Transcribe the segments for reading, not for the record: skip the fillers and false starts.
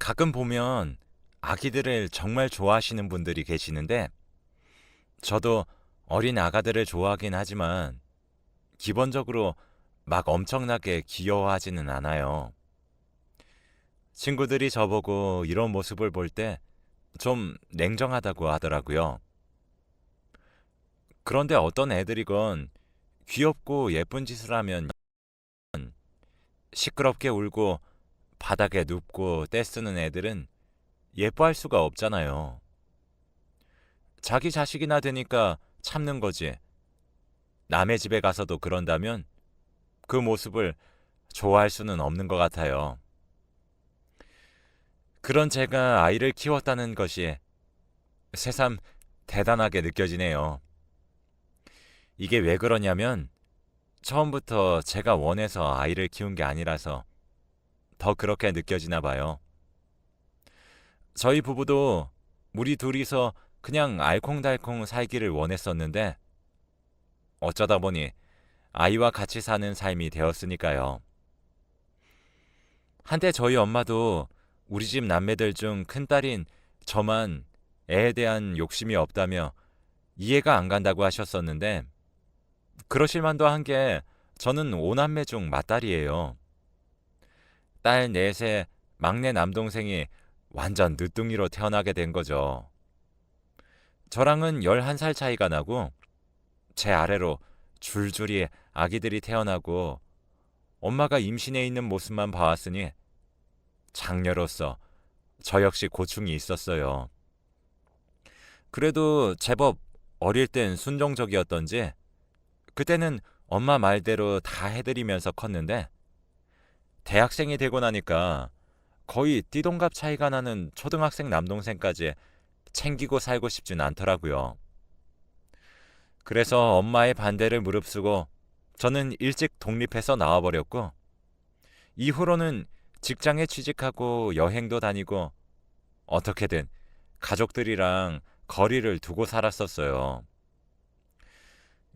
가끔 보면 아기들을 정말 좋아하시는 분들이 계시는데 저도 어린 아가들을 좋아하긴 하지만 기본적으로 막 엄청나게 귀여워하지는 않아요. 친구들이 저보고 이런 모습을 볼 때 좀 냉정하다고 하더라고요. 그런데 어떤 애들이건 귀엽고 예쁜 짓을 하면 시끄럽게 울고 바닥에 눕고 떼쓰는 애들은 예뻐할 수가 없잖아요. 자기 자식이나 되니까 참는 거지. 남의 집에 가서도 그런다면 그 모습을 좋아할 수는 없는 것 같아요. 그런 제가 아이를 키웠다는 것이 새삼 대단하게 느껴지네요. 이게 왜 그러냐면 처음부터 제가 원해서 아이를 키운 게 아니라서 더 그렇게 느껴지나 봐요. 저희 부부도 우리 둘이서 그냥 알콩달콩 살기를 원했었는데 어쩌다 보니 아이와 같이 사는 삶이 되었으니까요. 한때 저희 엄마도 우리 집 남매들 중 큰딸인 저만 애에 대한 욕심이 없다며 이해가 안 간다고 하셨었는데 그러실 만도 한 게 저는 오남매 중 맏딸이에요. 딸 넷의 막내 남동생이 완전 늦둥이로 태어나게 된 거죠. 저랑은 11살 차이가 나고 제 아래로 줄줄이 아기들이 태어나고 엄마가 임신해 있는 모습만 봐왔으니 장녀로서 저 역시 고충이 있었어요. 그래도 제법 어릴 땐 순종적이었던지 그때는 엄마 말대로 다 해드리면서 컸는데 대학생이 되고 나니까 거의 띠동갑 차이가 나는 초등학생 남동생까지 챙기고 살고 싶진 않더라고요. 그래서 엄마의 반대를 무릅쓰고 저는 일찍 독립해서 나와버렸고 이후로는 직장에 취직하고 여행도 다니고 어떻게든 가족들이랑 거리를 두고 살았었어요.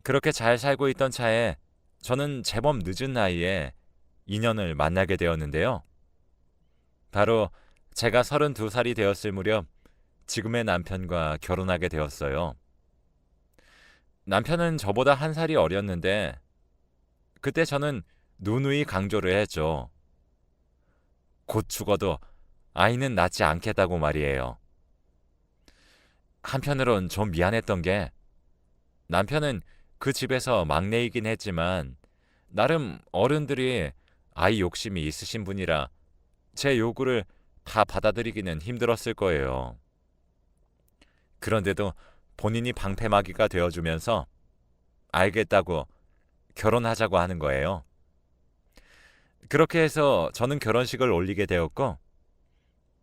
그렇게 잘 살고 있던 차에 저는 제법 늦은 나이에 인연을 만나게 되었는데요. 바로 제가 32살이 되었을 무렵 지금의 남편과 결혼하게 되었어요. 남편은 저보다 한 살이 어렸는데 그때 저는 누누이 강조를 했죠. 곧 죽어도 아이는 낳지 않겠다고 말이에요. 한편으론 좀 미안했던 게 남편은 그 집에서 막내이긴 했지만 나름 어른들이 아이 욕심이 있으신 분이라 제 요구를 다 받아들이기는 힘들었을 거예요. 그런데도 본인이 방패막이가 되어주면서 알겠다고 결혼하자고 하는 거예요. 그렇게 해서 저는 결혼식을 올리게 되었고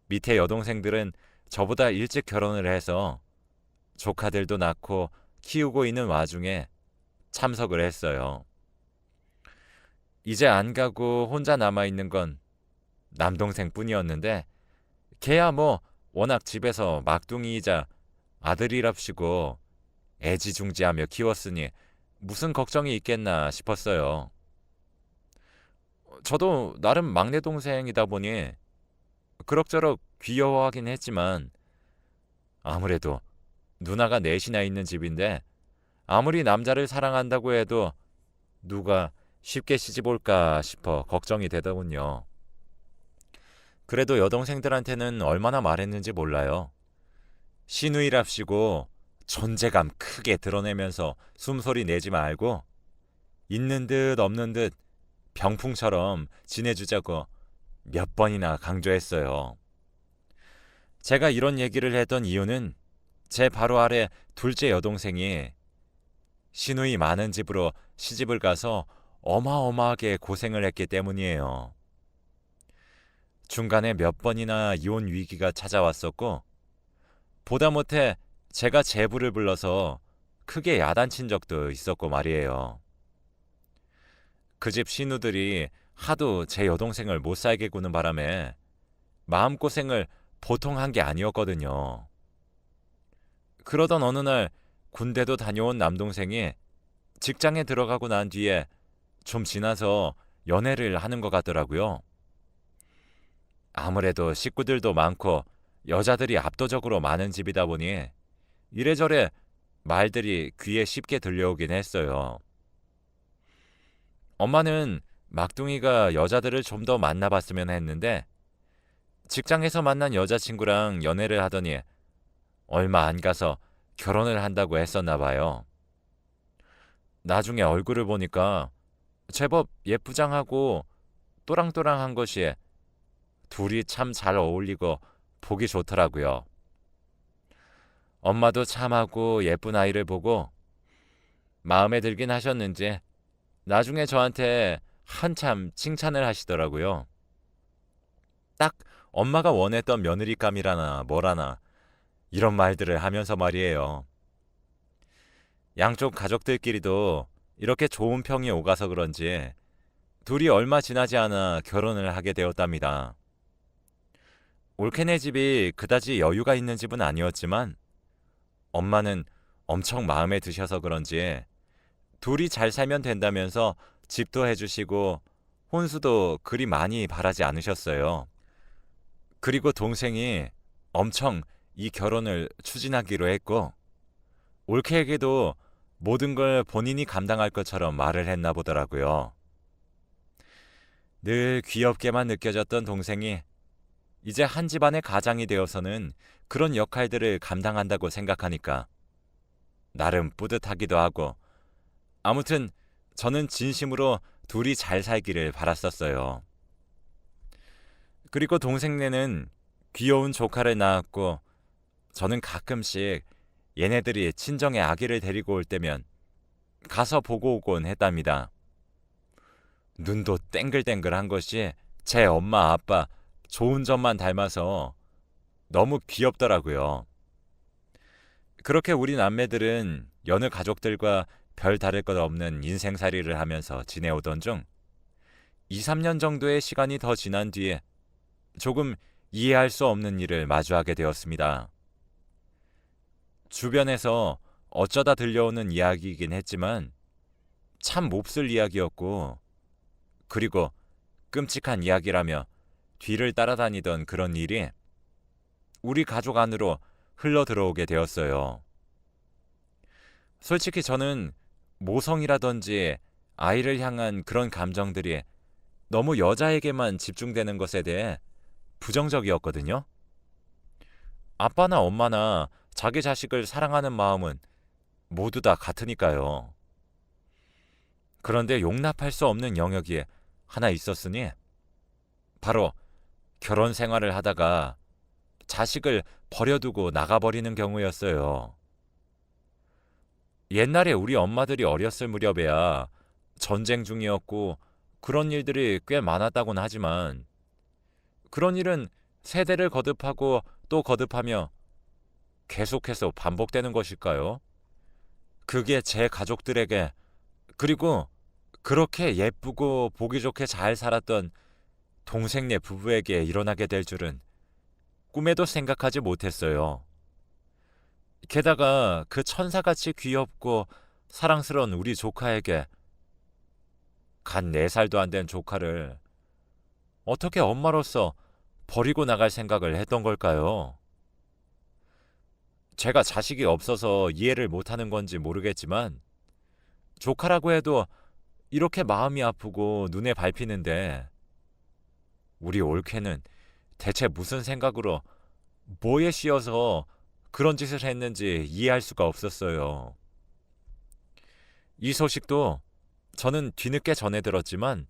밑에 여동생들은 저보다 일찍 결혼을 해서 조카들도 낳고 키우고 있는 와중에 참석을 했어요. 이제 안 가고 혼자 남아있는 건 남동생뿐이었는데 걔야 뭐 워낙 집에서 막둥이이자 아들이랍시고 애지중지하며 키웠으니 무슨 걱정이 있겠나 싶었어요. 저도 나름 막내 동생이다 보니 그럭저럭 귀여워하긴 했지만 아무래도 누나가 넷이나 있는 집인데 아무리 남자를 사랑한다고 해도 누가 쉽게 시집 올까 싶어 걱정이 되더군요. 그래도 여동생들한테는 얼마나 말했는지 몰라요. 시누이랍시고 존재감 크게 드러내면서 숨소리 내지 말고 있는 듯 없는 듯 병풍처럼 지내주자고 몇 번이나 강조했어요. 제가 이런 얘기를 했던 이유는 제 바로 아래 둘째 여동생이 시누이 많은 집으로 시집을 가서 어마어마하게 고생을 했기 때문이에요. 중간에 몇 번이나 이혼 위기가 찾아왔었고 보다 못해 제가 제부를 불러서 크게 야단친 적도 있었고 말이에요. 그 집 시누들이 하도 제 여동생을 못 살게 구는 바람에 마음고생을 보통 한 게 아니었거든요. 그러던 어느 날 군대도 다녀온 남동생이 직장에 들어가고 난 뒤에 좀 지나서 연애를 하는 것 같더라고요. 아무래도 식구들도 많고 여자들이 압도적으로 많은 집이다 보니 이래저래 말들이 귀에 쉽게 들려오긴 했어요. 엄마는 막둥이가 여자들을 좀 더 만나봤으면 했는데 직장에서 만난 여자친구랑 연애를 하더니 얼마 안 가서 결혼을 한다고 했었나 봐요. 나중에 얼굴을 보니까 제법 예쁘장하고 또랑또랑한 것이 둘이 참 잘 어울리고 보기 좋더라고요. 엄마도 참하고 예쁜 아이를 보고 마음에 들긴 하셨는지 나중에 저한테 한참 칭찬을 하시더라고요. 딱 엄마가 원했던 며느리감이라나 뭐라나 이런 말들을 하면서 말이에요. 양쪽 가족들끼리도 이렇게 좋은 평이 오가서 그런지 둘이 얼마 지나지 않아 결혼을 하게 되었답니다. 올케네 집이 그다지 여유가 있는 집은 아니었지만 엄마는 엄청 마음에 드셔서 그런지 둘이 잘 살면 된다면서 집도 해주시고 혼수도 그리 많이 바라지 않으셨어요. 그리고 동생이 엄청 이 결혼을 추진하기로 했고 올케에게도 모든 걸 본인이 감당할 것처럼 말을 했나 보더라고요. 늘 귀엽게만 느껴졌던 동생이 이제 한 집안의 가장이 되어서는 그런 역할들을 감당한다고 생각하니까 나름 뿌듯하기도 하고 아무튼 저는 진심으로 둘이 잘 살기를 바랐었어요. 그리고 동생네는 귀여운 조카를 낳았고 저는 가끔씩 얘네들이 친정에 아기를 데리고 올 때면 가서 보고 오곤 했답니다. 눈도 땡글땡글한 것이 제 엄마 아빠 좋은 점만 닮아서 너무 귀엽더라고요. 그렇게 우리 남매들은 여느 가족들과 별 다를 것 없는 인생살이를 하면서 지내오던 중 2, 3년 정도의 시간이 더 지난 뒤에 조금 이해할 수 없는 일을 마주하게 되었습니다. 주변에서 어쩌다 들려오는 이야기이긴 했지만 참 몹쓸 이야기였고 그리고 끔찍한 이야기라며 뒤를 따라다니던 그런 일이 우리 가족 안으로 흘러 들어오게 되었어요. 솔직히 저는 모성이라든지 아이를 향한 그런 감정들이 너무 여자에게만 집중되는 것에 대해 부정적이었거든요. 아빠나 엄마나 자기 자식을 사랑하는 마음은 모두 다 같으니까요. 그런데 용납할 수 없는 영역이 하나 있었으니 바로 결혼 생활을 하다가 자식을 버려두고 나가버리는 경우였어요. 옛날에 우리 엄마들이 어렸을 무렵에야 전쟁 중이었고 그런 일들이 꽤 많았다고는 하지만 그런 일은 세대를 거듭하고 또 거듭하며 계속해서 반복되는 것일까요? 그게 제 가족들에게 그리고 그렇게 예쁘고 보기 좋게 잘 살았던 동생네 부부에게 일어나게 될 줄은 꿈에도 생각하지 못했어요. 게다가 그 천사같이 귀엽고 사랑스러운 우리 조카에게 간 4살도 안 된 조카를 어떻게 엄마로서 버리고 나갈 생각을 했던 걸까요? 제가 자식이 없어서 이해를 못하는 건지 모르겠지만 조카라고 해도 이렇게 마음이 아프고 눈에 밟히는데 우리 올케는 대체 무슨 생각으로 뭐에 씌어서 그런 짓을 했는지 이해할 수가 없었어요. 이 소식도 저는 뒤늦게 전해 들었지만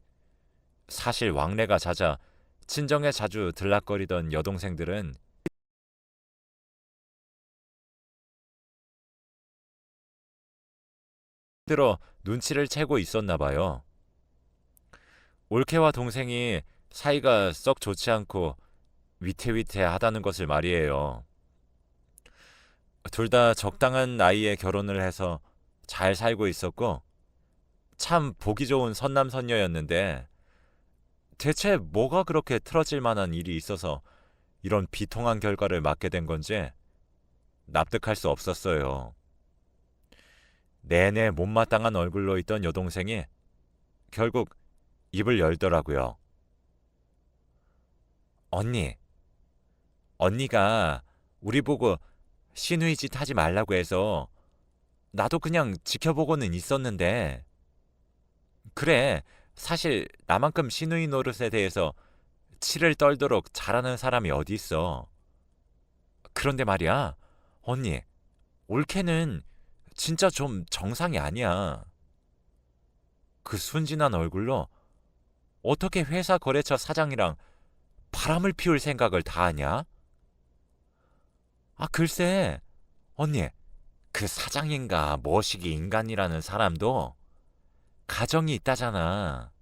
사실 왕래가 잦아 친정에 자주 들락거리던 여동생들은 들어 눈치를 채고 있었나 봐요. 올케와 동생이 사이가 썩 좋지 않고 위태위태하다는 것을 말이에요. 둘 다 적당한 나이에 결혼을 해서 잘 살고 있었고 참 보기 좋은 선남선녀였는데 대체 뭐가 그렇게 틀어질 만한 일이 있어서 이런 비통한 결과를 맞게 된 건지 납득할 수 없었어요. 내내 못마땅한 얼굴로 있던 여동생이 결국 입을 열더라고요. 언니, 언니가 우리 보고 시누이 짓 하지 말라고 해서 나도 그냥 지켜보고는 있었는데, 그래, 사실 나만큼 시누이 노릇에 대해서 치를 떨도록 잘하는 사람이 어디 있어. 그런데 말이야, 언니, 올케는 진짜 좀 정상이 아니야. 그 순진한 얼굴로 어떻게 회사 거래처 사장이랑 바람을 피울 생각을 다 하냐? 아, 글쎄, 언니, 그 사장인가 머시기 인간이라는 사람도 가정이 있다잖아.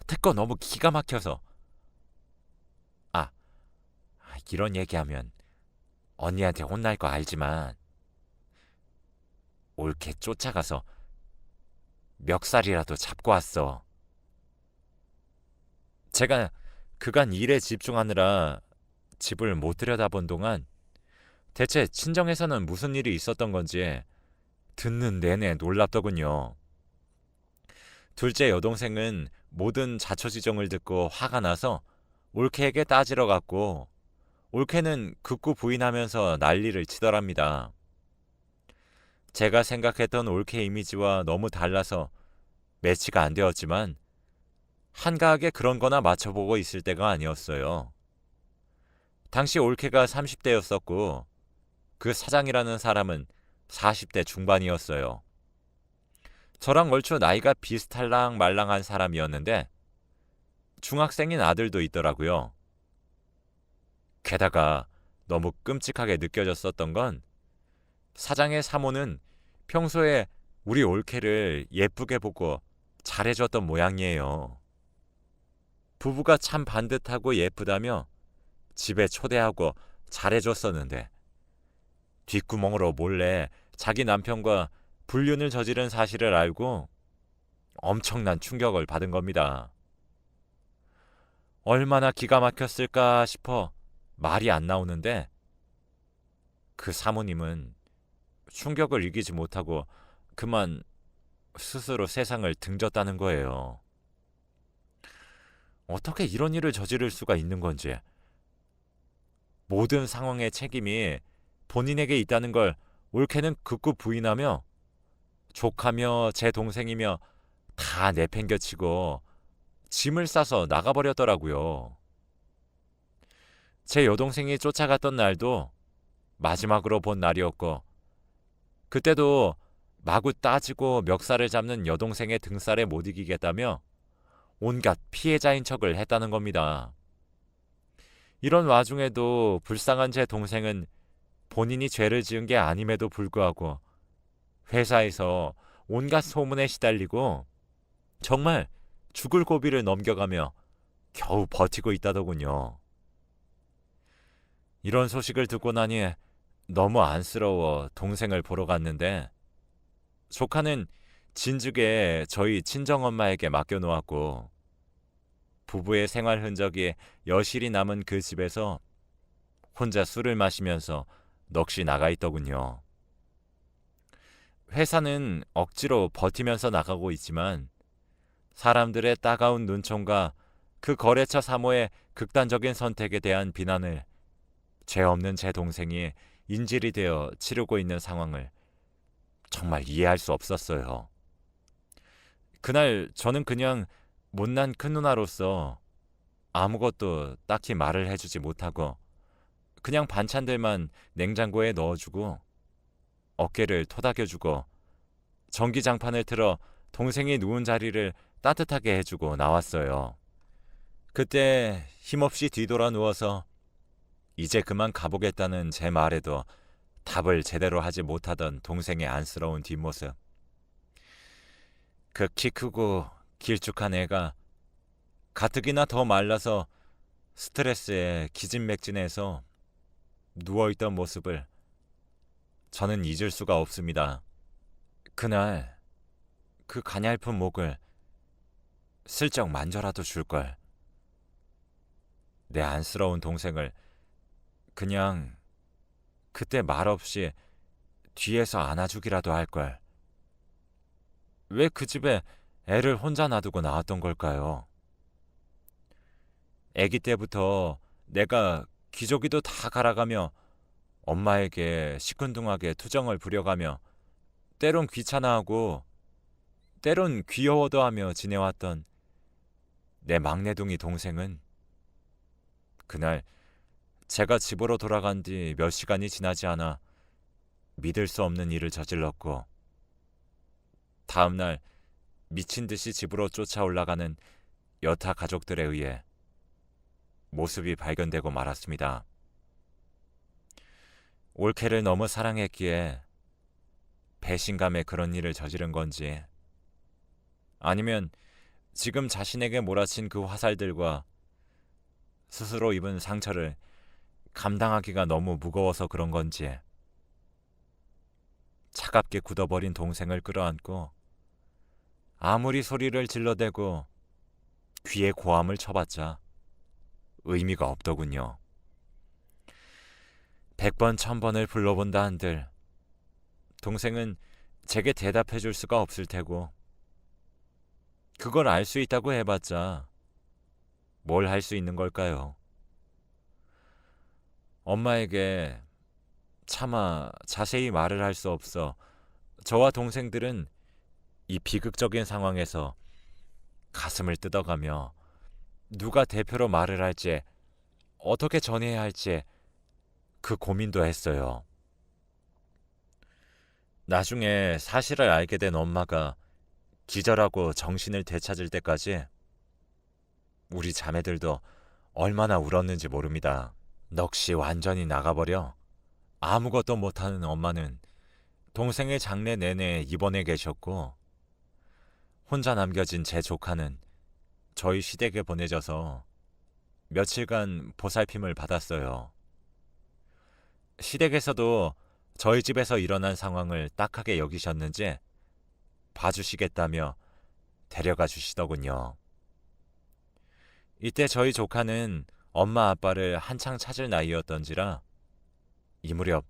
듣고 너무 기가 막혀서. 아, 이런 얘기하면 언니한테 혼날 거 알지만 옳게 쫓아가서 멱살이라도 잡고 왔어. 제가 그간 일에 집중하느라 집을 못 들여다본 동안 대체 친정에서는 무슨 일이 있었던 건지 듣는 내내 놀랍더군요. 둘째 여동생은 모든 자초지종을 듣고 화가 나서 올케에게 따지러 갔고, 올케는 극구 부인하면서 난리를 치더랍니다. 제가 생각했던 올케 이미지와 너무 달라서 매치가 안 되었지만 한가하게 그런 거나 맞춰보고 있을 때가 아니었어요. 당시 올케가 30대였었고 그 사장이라는 사람은 40대 중반이었어요. 저랑 얼추 나이가 비슷할랑 말랑한 사람이었는데 중학생인 아들도 있더라고요. 게다가 너무 끔찍하게 느껴졌었던 건 사장의 사모는 평소에 우리 올케를 예쁘게 보고 잘해줬던 모양이에요. 부부가 참 반듯하고 예쁘다며 집에 초대하고 잘해줬었는데 뒷구멍으로 몰래 자기 남편과 불륜을 저지른 사실을 알고 엄청난 충격을 받은 겁니다. 얼마나 기가 막혔을까 싶어 말이 안 나오는데 그 사모님은 충격을 이기지 못하고 그만 스스로 세상을 등졌다는 거예요. 어떻게 이런 일을 저지를 수가 있는 건지, 모든 상황의 책임이 본인에게 있다는 걸 올케는 극구 부인하며 조카며 제 동생이며 다 내팽겨치고 짐을 싸서 나가버렸더라고요. 제 여동생이 쫓아갔던 날도 마지막으로 본 날이었고 그때도 마구 따지고 멱살을 잡는 여동생의 등살에 못 이기겠다며 온갖 피해자인 척을 했다는 겁니다. 이런 와중에도 불쌍한 제 동생은 본인이 죄를 지은 게 아님에도 불구하고 회사에서 온갖 소문에 시달리고 정말 죽을 고비를 넘겨가며 겨우 버티고 있다더군요. 이런 소식을 듣고 나니 너무 안쓰러워 동생을 보러 갔는데 조카는 진즉에 저희 친정엄마에게 맡겨놓았고 부부의 생활 흔적이 여실히 남은 그 집에서 혼자 술을 마시면서 넋이 나가 있더군요. 회사는 억지로 버티면서 나가고 있지만 사람들의 따가운 눈총과 그 거래처 사모의 극단적인 선택에 대한 비난을 죄 없는 제 동생이 인질이 되어 치르고 있는 상황을 정말 이해할 수 없었어요. 그날 저는 그냥 못난 큰누나로서 아무것도 딱히 말을 해주지 못하고 그냥 반찬들만 냉장고에 넣어주고 어깨를 토닥여주고 전기장판을 틀어 동생이 누운 자리를 따뜻하게 해주고 나왔어요. 그때 힘없이 뒤돌아 누워서 이제 그만 가보겠다는 제 말에도 답을 제대로 하지 못하던 동생의 안쓰러운 뒷모습. 그 키 크고 길쭉한 애가 가뜩이나 더 말라서 스트레스에 기진맥진해서 누워있던 모습을 저는 잊을 수가 없습니다. 그날 그 가냘픈 목을 슬쩍 만져라도 줄걸. 내 안쓰러운 동생을 그냥 그때 말없이 뒤에서 안아주기라도 할걸. 왜 그 집에 애를 혼자 놔두고 나왔던 걸까요? 아기 때부터 내가 기저귀도 다 갈아가며 엄마에게 시큰둥하게 투정을 부려가며 때론 귀찮아하고 때론 귀여워도 하며 지내왔던 내 막내둥이 동생은 그날 제가 집으로 돌아간 뒤 몇 시간이 지나지 않아 믿을 수 없는 일을 저질렀고 다음날 미친 듯이 집으로 쫓아 올라가는 여타 가족들에 의해 모습이 발견되고 말았습니다. 올케를 너무 사랑했기에 배신감에 그런 일을 저지른 건지 아니면 지금 자신에게 몰아친 그 화살들과 스스로 입은 상처를 감당하기가 너무 무거워서 그런 건지 차갑게 굳어버린 동생을 끌어안고 아무리 소리를 질러대고 귀에 고함을 쳐봤자 의미가 없더군요. 100번 1000번을 불러본다 한들 동생은 제게 대답해 줄 수가 없을 테고 그걸 알 수 있다고 해봤자 뭘 할 수 있는 걸까요? 엄마에게 차마 자세히 말을 할 수 없어 저와 동생들은 이 비극적인 상황에서 가슴을 뜯어가며 누가 대표로 말을 할지 어떻게 전해야 할지 그 고민도 했어요. 나중에 사실을 알게 된 엄마가 기절하고 정신을 되찾을 때까지 우리 자매들도 얼마나 울었는지 모릅니다. 넋이 완전히 나가버려 아무것도 못하는 엄마는 동생의 장례 내내 입원해 계셨고 혼자 남겨진 제 조카는 저희 시댁에 보내져서 며칠간 보살핌을 받았어요. 시댁에서도 저희 집에서 일어난 상황을 딱하게 여기셨는지 봐주시겠다며 데려가 주시더군요. 이때 저희 조카는 엄마 아빠를 한창 찾을 나이였던지라 이 무렵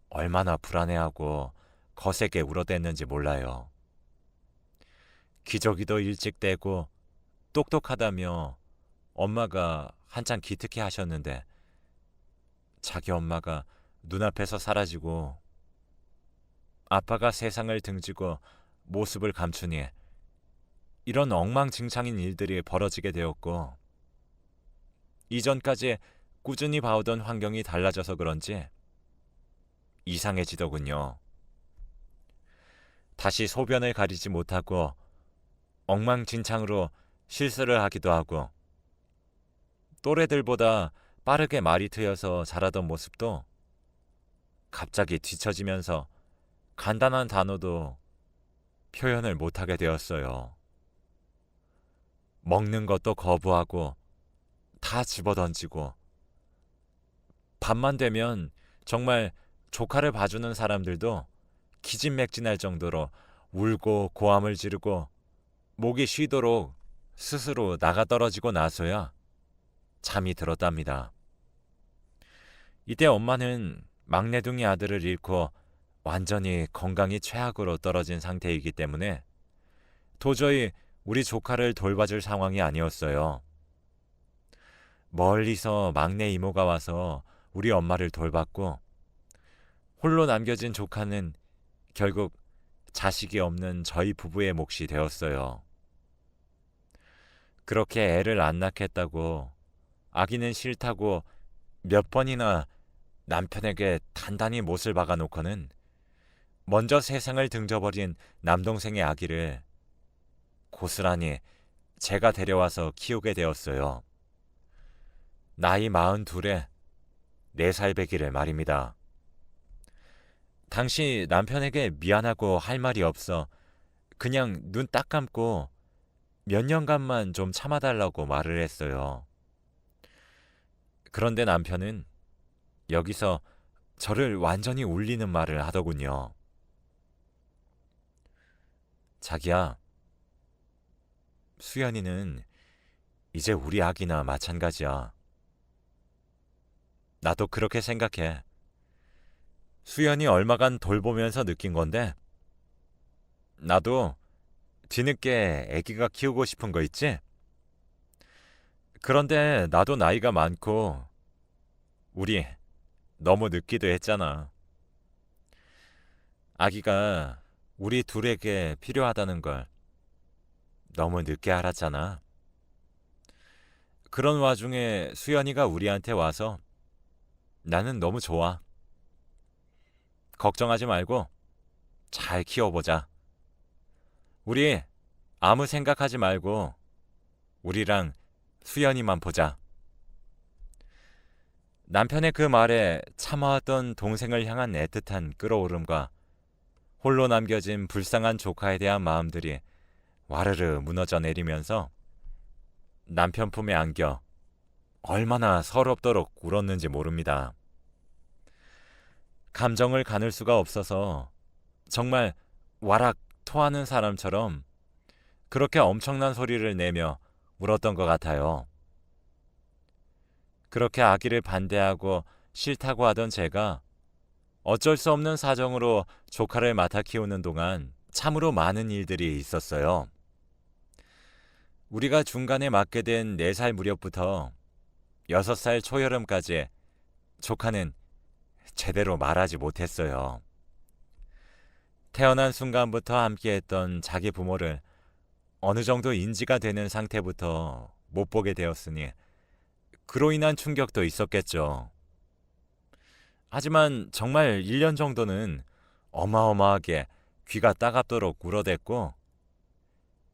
얼마나 불안해하고 거세게 울어댔는지 몰라요. 기저귀도 일찍 떼고 똑똑하다며 엄마가 한창 기특해 하셨는데 자기 엄마가 눈앞에서 사라지고 아빠가 세상을 등지고 모습을 감추니 이런 엉망진창인 일들이 벌어지게 되었고 이전까지 꾸준히 봐오던 환경이 달라져서 그런지 이상해지더군요. 다시 소변을 가리지 못하고 엉망진창으로 실수를 하기도 하고 또래들보다 빠르게 말이 트여서 자라던 모습도 갑자기 뒤처지면서 간단한 단어도 표현을 못하게 되었어요. 먹는 것도 거부하고 다 집어던지고 밤만 되면 정말 조카를 봐주는 사람들도 기진맥진할 정도로 울고 고함을 지르고 목이 쉬도록 스스로 나가떨어지고 나서야 잠이 들었답니다. 이때 엄마는 막내둥이 아들을 잃고 완전히 건강이 최악으로 떨어진 상태이기 때문에 도저히 우리 조카를 돌봐줄 상황이 아니었어요. 멀리서 막내 이모가 와서 우리 엄마를 돌봤고 홀로 남겨진 조카는 결국 자식이 없는 저희 부부의 몫이 되었어요. 그렇게 애를 안 낳겠다고 아기는 싫다고 몇 번이나 남편에게 단단히 못을 박아놓고는 먼저 세상을 등져버린 남동생의 아기를 고스란히 제가 데려와서 키우게 되었어요. 나이 42에 4살 배기를 말입니다. 당시 남편에게 미안하고 할 말이 없어 그냥 눈 딱 감고 몇 년간만 좀 참아달라고 말을 했어요. 그런데 남편은 여기서 저를 완전히 울리는 말을 하더군요. 자기야, 수연이는 이제 우리 아기나 마찬가지야. 나도 그렇게 생각해. 수연이 얼마간 돌보면서 느낀 건데 나도 뒤늦게 아기가 키우고 싶은 거 있지? 그런데 나도 나이가 많고 우리 너무 늦기도 했잖아. 아기가 우리 둘에게 필요하다는 걸 너무 늦게 알았잖아. 그런 와중에 수연이가 우리한테 와서 나는 너무 좋아. 걱정하지 말고 잘 키워보자. 우리 아무 생각하지 말고 우리랑 수연이만 보자. 남편의 그 말에 참아왔던 동생을 향한 애틋한 끌어오름과 홀로 남겨진 불쌍한 조카에 대한 마음들이 와르르 무너져 내리면서 남편 품에 안겨 얼마나 서럽도록 울었는지 모릅니다. 감정을 가눌 수가 없어서 정말 와락 토하는 사람처럼 그렇게 엄청난 소리를 내며 울었던 것 같아요. 그렇게 아기를 반대하고 싫다고 하던 제가 어쩔 수 없는 사정으로 조카를 맡아 키우는 동안 참으로 많은 일들이 있었어요. 우리가 중간에 맞게 된 4살 무렵부터 6살 초여름까지 조카는 제대로 말하지 못했어요. 태어난 순간부터 함께했던 자기 부모를 어느 정도 인지가 되는 상태부터 못 보게 되었으니 그로 인한 충격도 있었겠죠. 하지만 정말 1년 정도는 어마어마하게 귀가 따갑도록 울어댔고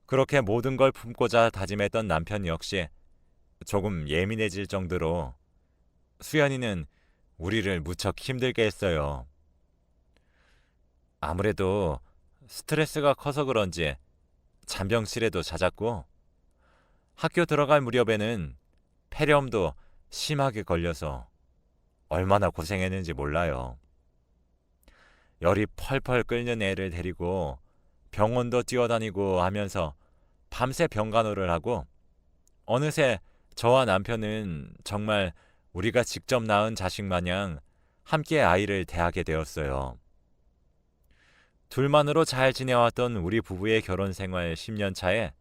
그렇게 모든 걸 품고자 다짐했던 남편 역시 조금 예민해질 정도로 수연이는 우리를 무척 힘들게 했어요. 아무래도 스트레스가 커서 그런지 잔병실에도 잦았고 학교 들어갈 무렵에는 폐렴도 심하게 걸려서 얼마나 고생했는지 몰라요. 열이 펄펄 끓는 애를 데리고 병원도 뛰어다니고 하면서 밤새 병간호를 하고 어느새 저와 남편은 정말 우리가 직접 낳은 자식 마냥 함께 아이를 대하게 되었어요. 둘만으로 잘 지내왔던 우리 부부의 결혼 생활 10년 차에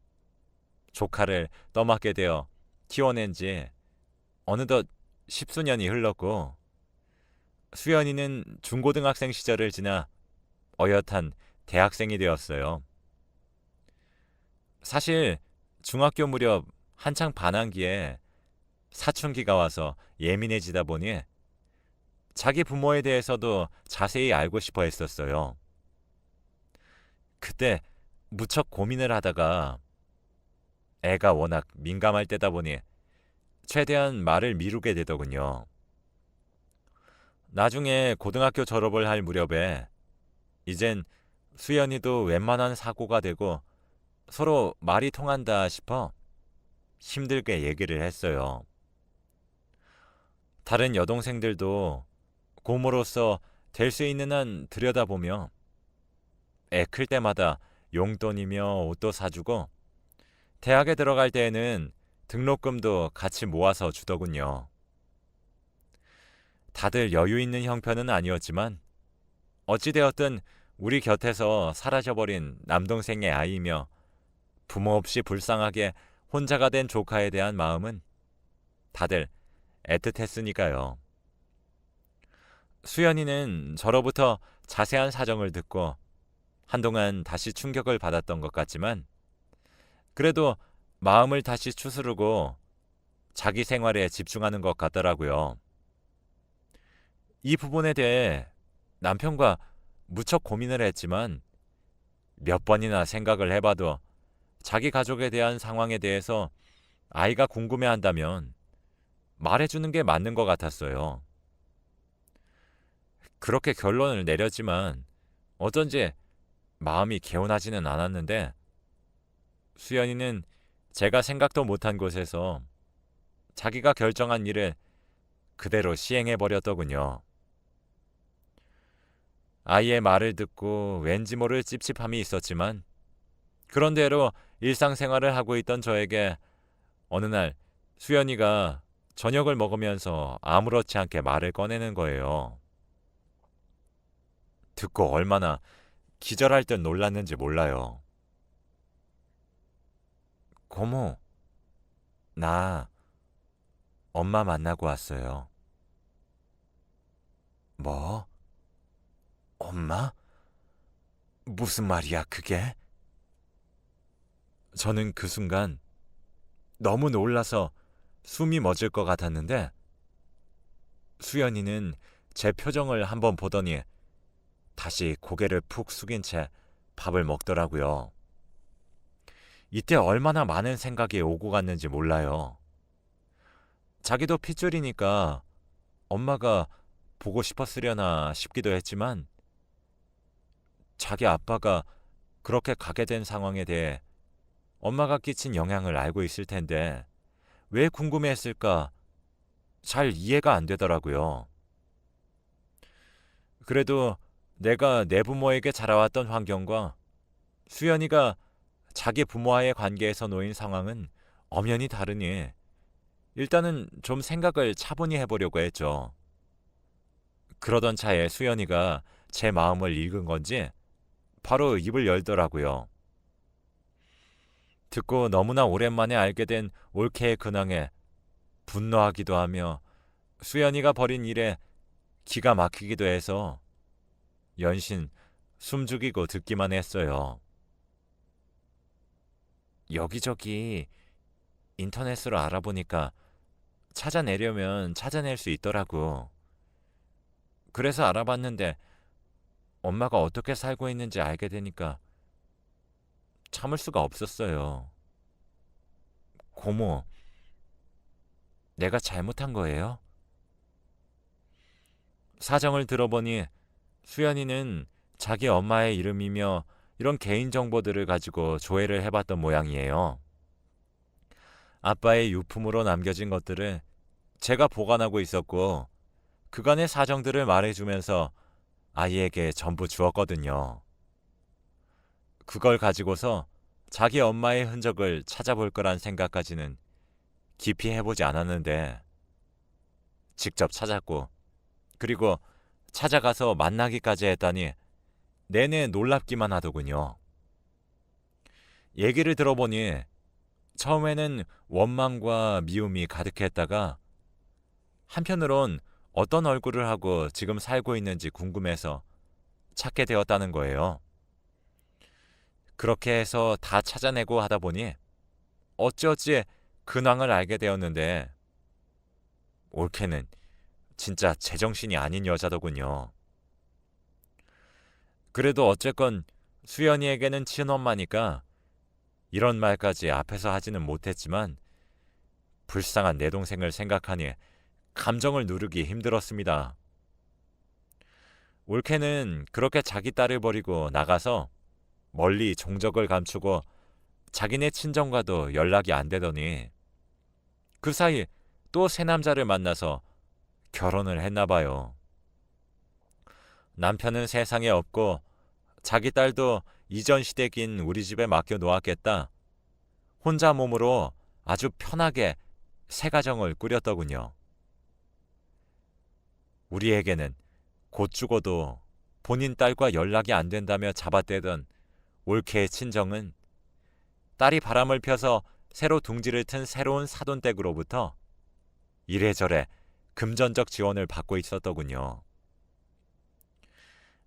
조카를 떠맡게 되어 키워낸 지 어느덧 10수년이 흘렀고 수연이는 중고등학생 시절을 지나 어엿한 대학생이 되었어요. 사실 중학교 무렵 한창 반항기에 사춘기가 와서 예민해지다 보니 자기 부모에 대해서도 자세히 알고 싶어 했었어요. 그때 무척 고민을 하다가 애가 워낙 민감할 때다 보니 최대한 말을 미루게 되더군요. 나중에 고등학교 졸업을 할 무렵에 이젠 수연이도 웬만한 사고가 되고 서로 말이 통한다 싶어 힘들게 얘기를 했어요. 다른 여동생들도 고모로서 될 수 있는 한 들여다보며 애 클 때마다 용돈이며 옷도 사주고 대학에 들어갈 때에는 등록금도 같이 모아서 주더군요. 다들 여유 있는 형편은 아니었지만 어찌되었든 우리 곁에서 사라져버린 남동생의 아이이며 부모 없이 불쌍하게 혼자가 된 조카에 대한 마음은 다들 애틋했으니까요. 수연이는 저로부터 자세한 사정을 듣고 한동안 다시 충격을 받았던 것 같지만 그래도 마음을 다시 추스르고 자기 생활에 집중하는 것 같더라고요. 이 부분에 대해 남편과 무척 고민을 했지만 몇 번이나 생각을 해봐도 자기 가족에 대한 상황에 대해서 아이가 궁금해한다면 말해주는 게 맞는 것 같았어요. 그렇게 결론을 내렸지만 어쩐지 마음이 개운하지는 않았는데 수연이는 제가 생각도 못한 곳에서 자기가 결정한 일을 그대로 시행해 버렸더군요. 아이의 말을 듣고 왠지 모를 찝찝함이 있었지만 그런대로 일상생활을 하고 있던 저에게 어느 날 수연이가 저녁을 먹으면서 아무렇지 않게 말을 꺼내는 거예요. 듣고 얼마나 기절할 듯 놀랐는지 몰라요. 고모, 나 엄마 만나고 왔어요. 뭐? 엄마? 무슨 말이야, 그게? 저는 그 순간 너무 놀라서 숨이 멎을 것 같았는데 수연이는 제 표정을 한번 보더니 다시 고개를 푹 숙인 채 밥을 먹더라고요. 이때 얼마나 많은 생각이 오고 갔는지 몰라요. 자기도 핏줄이니까 엄마가 보고 싶었으려나 싶기도 했지만 자기 아빠가 그렇게 가게 된 상황에 대해 엄마가 끼친 영향을 알고 있을 텐데 왜 궁금해했을까 잘 이해가 안 되더라고요. 그래도 내가 내 부모에게 자라왔던 환경과 수연이가 자기 부모와의 관계에서 놓인 상황은 엄연히 다르니 일단은 좀 생각을 차분히 해보려고 했죠. 그러던 차에 수연이가 제 마음을 읽은 건지 바로 입을 열더라고요. 듣고 너무나 오랜만에 알게 된 올케의 근황에 분노하기도 하며 수연이가 벌인 일에 기가 막히기도 해서 연신 숨죽이고 듣기만 했어요. 여기저기 인터넷으로 알아보니까 찾아내려면 찾아낼 수 있더라고. 그래서 알아봤는데 엄마가 어떻게 살고 있는지 알게 되니까 참을 수가 없었어요. 고모, 내가 잘못한 거예요? 사정을 들어보니 수연이는 자기 엄마의 이름이며 이런 개인정보들을 가지고 조회를 해봤던 모양이에요. 아빠의 유품으로 남겨진 것들을 제가 보관하고 있었고 그간의 사정들을 말해주면서 아이에게 전부 주었거든요. 그걸 가지고서 자기 엄마의 흔적을 찾아볼 거란 생각까지는 깊이 해보지 않았는데 직접 찾았고 그리고 찾아가서 만나기까지 했다니 내내 놀랍기만 하더군요. 얘기를 들어보니 처음에는 원망과 미움이 가득했다가 한편으론 어떤 얼굴을 하고 지금 살고 있는지 궁금해서 찾게 되었다는 거예요. 그렇게 해서 다 찾아내고 하다 보니 어찌어찌 근황을 알게 되었는데 올케는 진짜 제정신이 아닌 여자더군요. 그래도 어쨌건 수연이에게는 친엄마니까 이런 말까지 앞에서 하지는 못했지만 불쌍한 내 동생을 생각하니 감정을 누르기 힘들었습니다. 올케는 그렇게 자기 딸을 버리고 나가서 멀리 종적을 감추고 자기네 친정과도 연락이 안 되더니 그 사이 또 새 남자를 만나서 결혼을 했나 봐요. 남편은 세상에 없고 자기 딸도 이전 시댁인 우리 집에 맡겨 놓았겠다. 혼자 몸으로 아주 편하게 새 가정을 꾸렸더군요. 우리에게는 곧 죽어도 본인 딸과 연락이 안 된다며 잡아떼던 올케의 친정은 딸이 바람을 펴서 새로 둥지를 튼 새로운 사돈댁으로부터 이래저래 금전적 지원을 받고 있었더군요.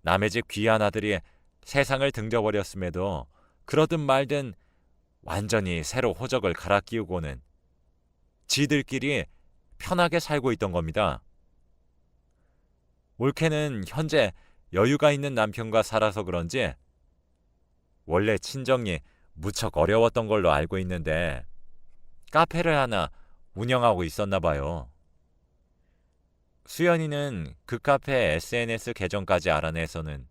남의 집 귀한 아들이 세상을 등져버렸음에도 그러든 말든 완전히 새로 호적을 갈아 끼우고는 지들끼리 편하게 살고 있던 겁니다. 올케는 현재 여유가 있는 남편과 살아서 그런지 원래 친정이 무척 어려웠던 걸로 알고 있는데 카페를 하나 운영하고 있었나 봐요. 수연이는 그 카페 SNS 계정까지 알아내서는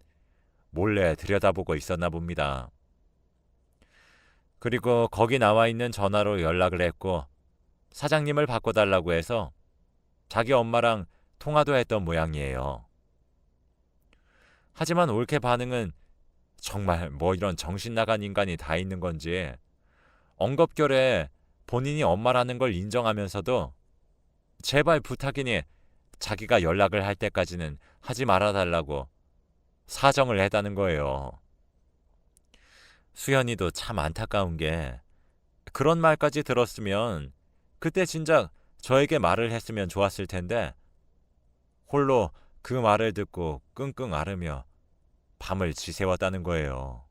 몰래 들여다보고 있었나 봅니다. 그리고 거기 나와 있는 전화로 연락을 했고 사장님을 바꿔달라고 해서 자기 엄마랑 통화도 했던 모양이에요. 하지만 올케 반응은 정말 뭐 이런 정신 나간 인간이 다 있는 건지 엉겁결에 본인이 엄마라는 걸 인정하면서도 제발 부탁이니 자기가 연락을 할 때까지는 하지 말아달라고 사정을 했다는 거예요. 수연이도 참 안타까운 게 그런 말까지 들었으면 그때 진작 저에게 말을 했으면 좋았을 텐데 홀로 그 말을 듣고 끙끙 앓으며 밤을 지새웠다는 거예요.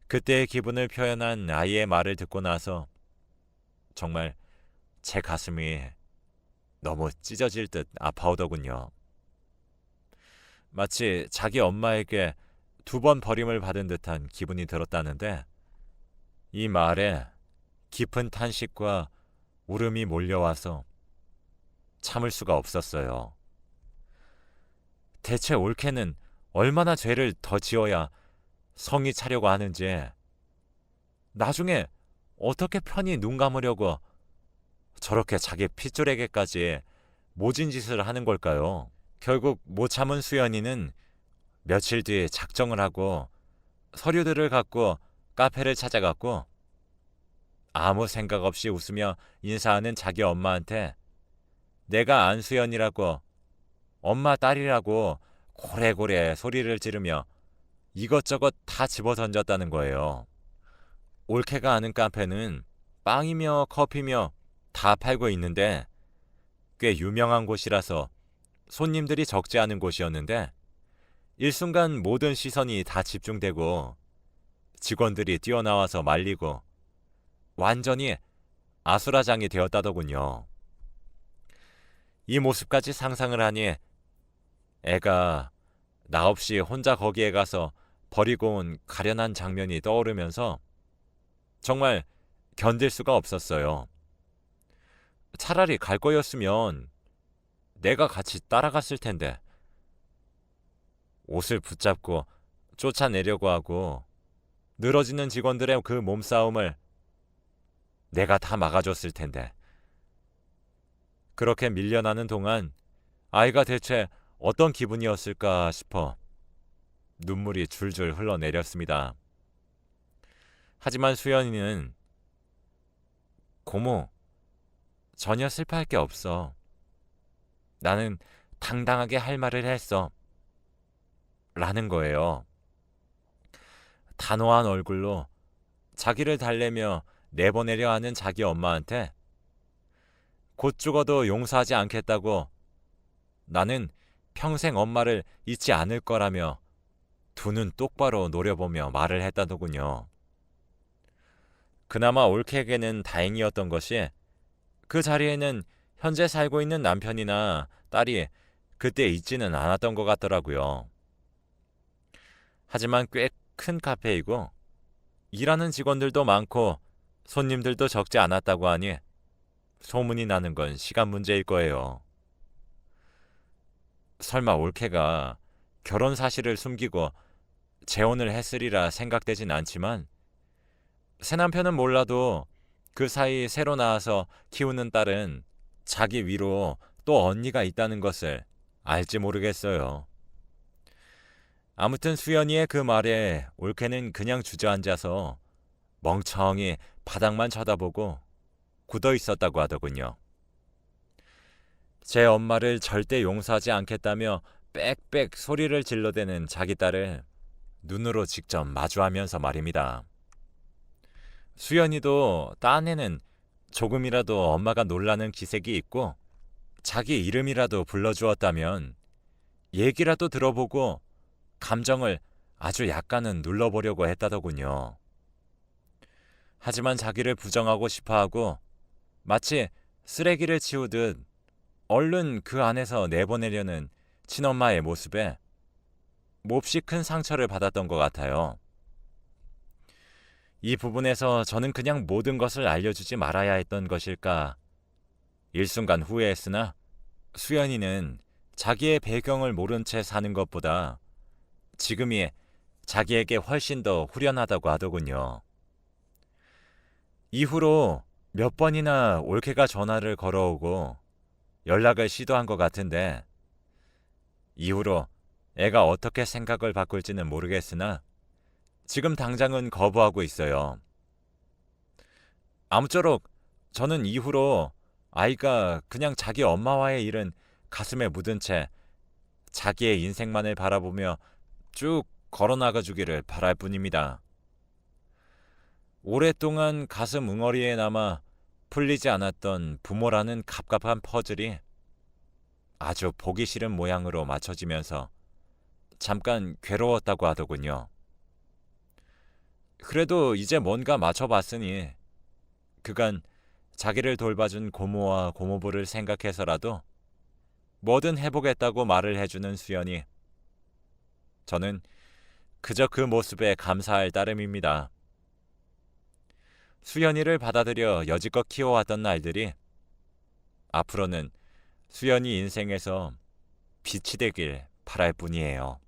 그때의 기분을 표현한 아이의 말을 듣고 나서 정말 제 가슴이 너무 찢어질 듯 아파오더군요. 마치 자기 엄마에게 2번 버림을 받은 듯한 기분이 들었다는데 이 말에 깊은 탄식과 울음이 몰려와서 참을 수가 없었어요. 대체 올케는 얼마나 죄를 더 지어야 성이 차려고 하는지, 나중에 어떻게 편히 눈 감으려고 저렇게 자기 핏줄에게까지 모진 짓을 하는 걸까요? 결국 못 참은 수연이는 며칠 뒤에 작정을 하고 서류들을 갖고 카페를 찾아갔고 아무 생각 없이 웃으며 인사하는 자기 엄마한테 내가 안수연이라고 엄마 딸이라고 고래고래 소리를 지르며 이것저것 다 집어던졌다는 거예요. 올케가 아는 카페는 빵이며 커피며 다 팔고 있는데 꽤 유명한 곳이라서 손님들이 적지 않은 곳이었는데 일순간 모든 시선이 다 집중되고 직원들이 뛰어나와서 말리고 완전히 아수라장이 되었다더군요. 이 모습까지 상상을 하니 애가 나 없이 혼자 거기에 가서 버리고 온 가련한 장면이 떠오르면서 정말 견딜 수가 없었어요. 차라리 갈 거였으면 내가 같이 따라갔을 텐데 옷을 붙잡고 쫓아내려고 하고 늘어지는 직원들의 그 몸싸움을 내가 다 막아줬을 텐데 그렇게 밀려나는 동안 아이가 대체 어떤 기분이었을까 싶어 눈물이 줄줄 흘러내렸습니다. 하지만 수연이는 고모, 전혀 슬퍼할 게 없어. 나는 당당하게 할 말을 했어. 라는 거예요. 단호한 얼굴로 자기를 달래며 내보내려 하는 자기 엄마한테 곧 죽어도 용서하지 않겠다고 나는 평생 엄마를 잊지 않을 거라며 두 눈 똑바로 노려보며 말을 했다더군요. 그나마 올케에게는 다행이었던 것이 그 자리에는 현재 살고 있는 남편이나 딸이 그때 있지는 않았던 것 같더라고요. 하지만 꽤 큰 카페이고 일하는 직원들도 많고 손님들도 적지 않았다고 하니 소문이 나는 건 시간 문제일 거예요. 설마 올케가 결혼 사실을 숨기고 재혼을 했으리라 생각되진 않지만 새 남편은 몰라도 그 사이 새로 나와서 키우는 딸은 자기 위로 또 언니가 있다는 것을 알지 모르겠어요. 아무튼 수연이의 그 말에 올케는 그냥 주저앉아서 멍청히 바닥만 쳐다보고 굳어 있었다고 하더군요. 제 엄마를 절대 용서하지 않겠다며 빽빽 소리를 질러대는 자기 딸을 눈으로 직접 마주하면서 말입니다. 수연이도 딴에는 조금이라도 엄마가 놀라는 기색이 있고 자기 이름이라도 불러주었다면 얘기라도 들어보고 감정을 아주 약간은 눌러보려고 했다더군요. 하지만 자기를 부정하고 싶어하고 마치 쓰레기를 치우듯 얼른 그 안에서 내보내려는 친엄마의 모습에 몹시 큰 상처를 받았던 것 같아요. 이 부분에서 저는 그냥 모든 것을 알려주지 말아야 했던 것일까 일순간 후회했으나 수연이는 자기의 배경을 모른 채 사는 것보다 지금이 자기에게 훨씬 더 후련하다고 하더군요. 이후로 몇 번이나 올케가 전화를 걸어오고 연락을 시도한 것 같은데 이후로 애가 어떻게 생각을 바꿀지는 모르겠으나 지금 당장은 거부하고 있어요. 아무쪼록 저는 이후로 아이가 그냥 자기 엄마와의 일은 가슴에 묻은 채 자기의 인생만을 바라보며 쭉 걸어나가 주기를 바랄 뿐입니다. 오랫동안 가슴 웅어리에 남아 풀리지 않았던 부모라는 갑갑한 퍼즐이 아주 보기 싫은 모양으로 맞춰지면서 잠깐 괴로웠다고 하더군요. 그래도 이제 뭔가 맞춰봤으니 그간 자기를 돌봐준 고모와 고모부를 생각해서라도 뭐든 해보겠다고 말을 해주는 수연이, 저는 그저 그 모습에 감사할 따름입니다. 수연이를 받아들여 여지껏 키워왔던 날들이 앞으로는 수연이 인생에서 빛이 되길 바랄 뿐이에요.